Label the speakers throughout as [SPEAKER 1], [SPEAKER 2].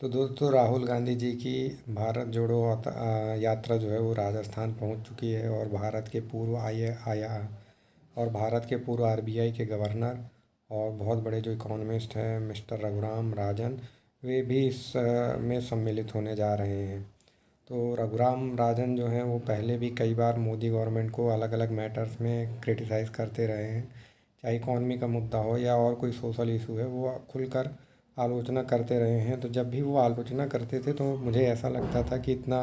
[SPEAKER 1] तो दोस्तों, राहुल गांधी जी की भारत जोड़ो यात्रा जो है वो राजस्थान पहुंच चुकी है। और भारत के पूर्व और भारत के पूर्व आरबीआई के गवर्नर और बहुत बड़े जो इकोनॉमिस्ट हैं मिस्टर रघुराम राजन, वे भी इस में सम्मिलित होने जा रहे हैं। तो रघुराम राजन जो हैं वो पहले भी कई बार मोदी गवर्नमेंट को अलग अलग मैटर्स में क्रिटिसाइज़ करते रहे हैं। चाहे इकॉनमी का मुद्दा हो या और कोई सोशल इशू है, वो खुलकर आलोचना करते रहे हैं। तो जब भी वो आलोचना करते थे तो मुझे ऐसा लगता था कि इतना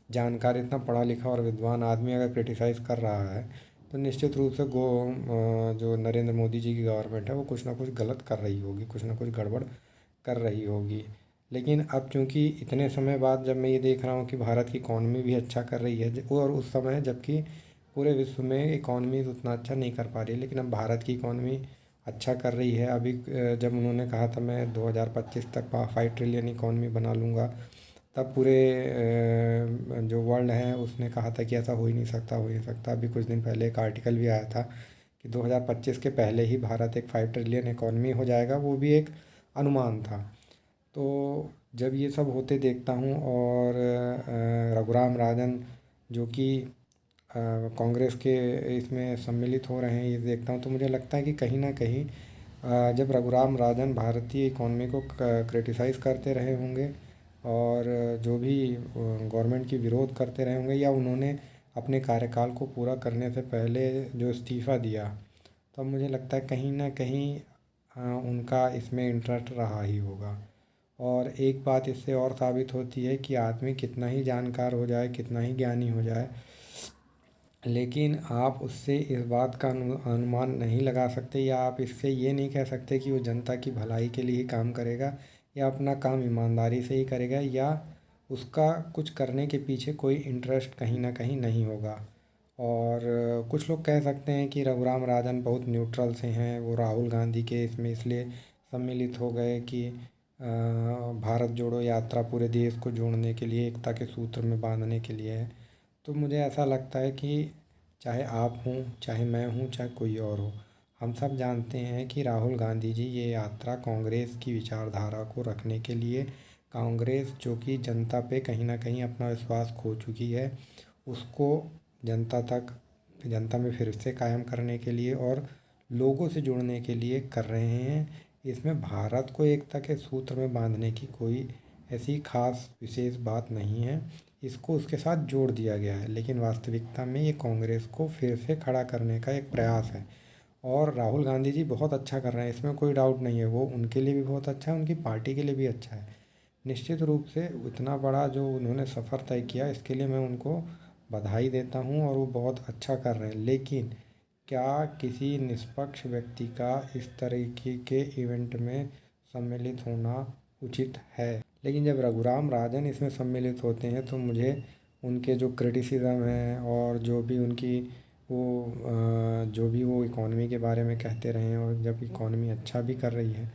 [SPEAKER 1] जानकार, इतना पढ़ा लिखा और विद्वान आदमी अगर क्रिटिसाइज़ कर रहा है तो निश्चित रूप से जो नरेंद्र मोदी जी की गवर्नमेंट है वो कुछ ना कुछ गलत कर रही होगी, कुछ ना कुछ गड़बड़ कर रही होगी। लेकिन अब चूंकि इतने समय बाद जब मैं ये देख रहा हूँ कि भारत की इकॉनमी भी अच्छा कर रही है, और उस समय जबकि पूरे विश्व में इकॉनमी उतना अच्छा नहीं कर पा रही, लेकिन अब भारत की इकॉनमी अच्छा कर रही है। अभी जब उन्होंने कहा था मैं 2025 तक 5 ट्रिलियन इकॉनमी बना लूँगा, तब पूरे जो वर्ल्ड है उसने कहा था कि ऐसा हो ही नहीं सकता, हो ही नहीं सकता। अभी कुछ दिन पहले एक आर्टिकल भी आया था कि 2025 के पहले ही भारत एक 5 ट्रिलियन इकॉनमी हो जाएगा, वो भी एक अनुमान था। तो जब ये सब होते देखता हूँ और रघुराम राजन जो कि कांग्रेस के इसमें सम्मिलित हो रहे हैं, ये देखता हूँ तो मुझे लगता है कि कहीं ना कहीं जब रघुराम राजन भारतीय इकॉनमी को क्रिटिसाइज़ करते रहे होंगे और जो भी गवर्नमेंट की विरोध करते रहे होंगे, या उन्होंने अपने कार्यकाल को पूरा करने से पहले जो इस्तीफ़ा दिया, तो मुझे लगता है कहीं ना कहीं उनका इसमें इंटरेस्ट रहा ही होगा। और एक बात इससे और साबित होती है कि आदमी कितना ही जानकार हो जाए, कितना ही ज्ञानी हो जाए, लेकिन आप उससे इस बात का अनुमान नहीं लगा सकते, या आप इससे ये नहीं कह सकते कि वो जनता की भलाई के लिए ही काम करेगा या अपना काम ईमानदारी से ही करेगा, या उसका कुछ करने के पीछे कोई इंटरेस्ट कहीं ना कहीं नहीं होगा। और कुछ लोग कह सकते हैं कि रघुराम राजन बहुत न्यूट्रल से हैं, वो राहुल गांधी के इसमें इसलिए सम्मिलित हो गए कि भारत जोड़ो यात्रा पूरे देश को जोड़ने के लिए, एकता के सूत्र में बांधने के लिए है। तो मुझे ऐसा लगता है कि चाहे आप हों, चाहे मैं हूँ, चाहे कोई और हो, हम सब जानते हैं कि राहुल गांधी जी ये यात्रा कांग्रेस की विचारधारा को रखने के लिए, कांग्रेस जो कि जनता पे कहीं ना कहीं अपना विश्वास खो चुकी है, उसको जनता तक जनता में फिर से कायम करने के लिए और लोगों से जुड़ने के लिए कर रहे हैं। इसमें भारत को एकता के सूत्र में बांधने की कोई ऐसी खास विशेष बात नहीं है, इसको उसके साथ जोड़ दिया गया है। लेकिन वास्तविकता में ये कांग्रेस को फिर से खड़ा करने का एक प्रयास है। और राहुल गांधी जी बहुत अच्छा कर रहे हैं, इसमें कोई डाउट नहीं है। वो उनके लिए भी बहुत अच्छा है, उनकी पार्टी के लिए भी अच्छा है। निश्चित रूप से इतना बड़ा जो उन्होंने सफ़र तय किया, इसके लिए मैं उनको बधाई देता हूँ और वो बहुत अच्छा कर रहे हैं। लेकिन क्या किसी निष्पक्ष व्यक्ति का इस तरीके के इवेंट में सम्मिलित होना उचित है? लेकिन जब रघुराम राजन इसमें सम्मिलित होते हैं तो मुझे उनके जो क्रिटिसिज्म है और जो भी उनकी जो भी वो इकॉनमी के बारे में कहते रहे हैं, और जब इकॉनमी अच्छा भी कर रही है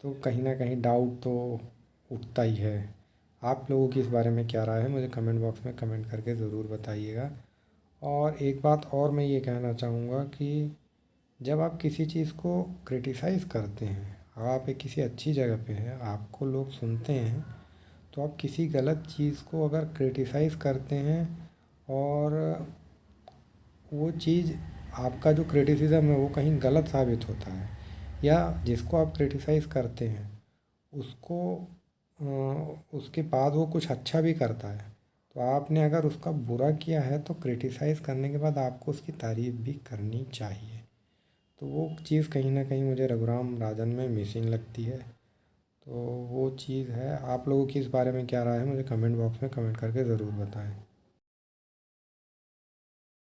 [SPEAKER 1] तो कहीं ना कहीं डाउट तो उठता ही है। आप लोगों की इस बारे में क्या राय है, मुझे कमेंट बॉक्स में कमेंट करके ज़रूर बताइएगा। और एक बात और मैं ये कहना चाहूँगा कि जब आप किसी चीज़ को क्रिटिसाइज़ करते हैं, आप एक किसी अच्छी जगह पे हैं, आपको लोग सुनते हैं, तो आप किसी गलत चीज़ को अगर क्रिटिसाइज़ करते हैं और वो चीज़, आपका जो क्रिटिसिज्म है वो कहीं गलत साबित होता है, या जिसको आप क्रिटिसाइज़ करते हैं उसको उसके बाद वो कुछ अच्छा भी करता है, तो आपने अगर उसका बुरा किया है तो क्रिटिसाइज़ करने के बाद आपको उसकी तारीफ़ भी करनी चाहिए। तो वो चीज़ कहीं ना कहीं मुझे रघुराम राजन में मिसिंग लगती है। तो वो चीज़ है। आप लोगों की इस बारे में क्या राय है, मुझे कमेंट बॉक्स में कमेंट करके ज़रूर बताएं।